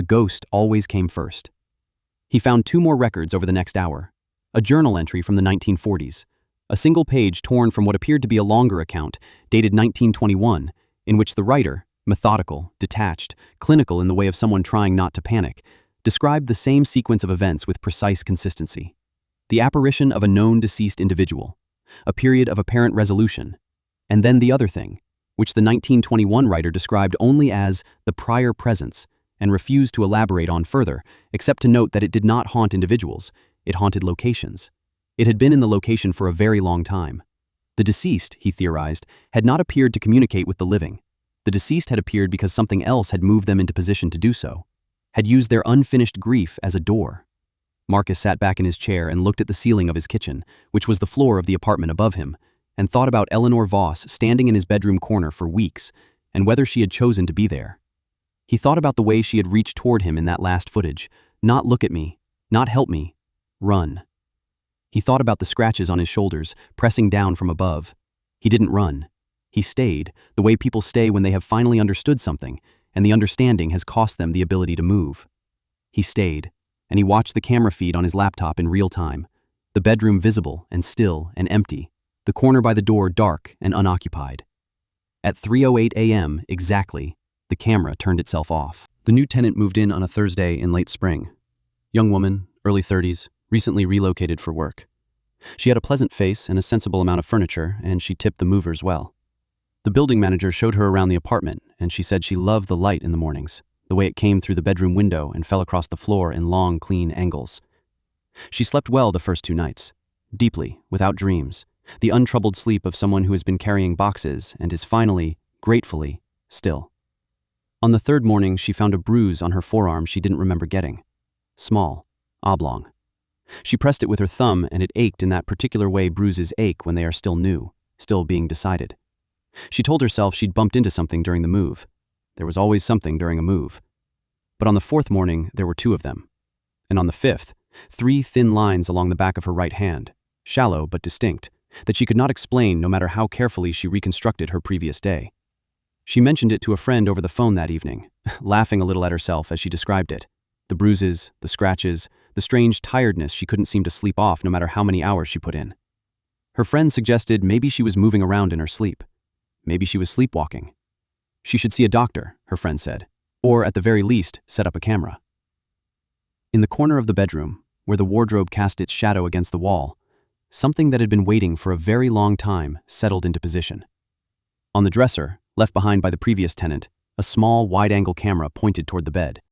The ghost always came first. He found 2 more records over the next hour. A journal entry from the 1940s, a single page torn from what appeared to be a longer account, dated 1921, in which the writer, methodical, detached, clinical in the way of someone trying not to panic, described the same sequence of events with precise consistency. The apparition of a known deceased individual, a period of apparent resolution, and then the other thing, which the 1921 writer described only as the prior presence and refused to elaborate on further, except to note that it did not haunt individuals, it haunted locations. It had been in the location for a very long time. The deceased, he theorized, had not appeared to communicate with the living. The deceased had appeared because something else had moved them into position to do so, had used their unfinished grief as a door. Marcus sat back in his chair and looked at the ceiling of his kitchen, which was the floor of the apartment above him, and thought about Eleanor Voss standing in his bedroom corner for weeks, and whether she had chosen to be there. He thought about the way she had reached toward him in that last footage. Not look at me, not help me, run. He thought about the scratches on his shoulders, pressing down from above. He didn't run. He stayed, the way people stay when they have finally understood something, and the understanding has cost them the ability to move. He stayed, and he watched the camera feed on his laptop in real time, the bedroom visible and still and empty, the corner by the door dark and unoccupied. At 3:08 a.m. exactly, the camera turned itself off. The new tenant moved in on a Thursday in late spring. Young woman, early 30s, recently relocated for work. She had a pleasant face and a sensible amount of furniture, and she tipped the movers well. The building manager showed her around the apartment, and she said she loved the light in the mornings, the way it came through the bedroom window and fell across the floor in long, clean angles. She slept well the first 2 nights, deeply, without dreams, the untroubled sleep of someone who has been carrying boxes and is finally, gratefully, still. On the 3rd morning, she found a bruise on her forearm she didn't remember getting. Small, oblong. She pressed it with her thumb, and it ached in that particular way bruises ache when they are still new, still being decided. She told herself she'd bumped into something during the move. There was always something during a move. But on the 4th morning, there were 2 of them. And on the 5th, 3 thin lines along the back of her right hand, shallow but distinct, that she could not explain no matter how carefully she reconstructed her previous day. She mentioned it to a friend over the phone that evening, laughing a little at herself as she described it. The bruises, the scratches, the strange tiredness she couldn't seem to sleep off no matter how many hours she put in. Her friend suggested maybe she was moving around in her sleep. Maybe she was sleepwalking. She should see a doctor, her friend said, or at the very least, set up a camera. In the corner of the bedroom, where the wardrobe cast its shadow against the wall, something that had been waiting for a very long time settled into position. On the dresser, left behind by the previous tenant, a small, wide-angle camera pointed toward the bed.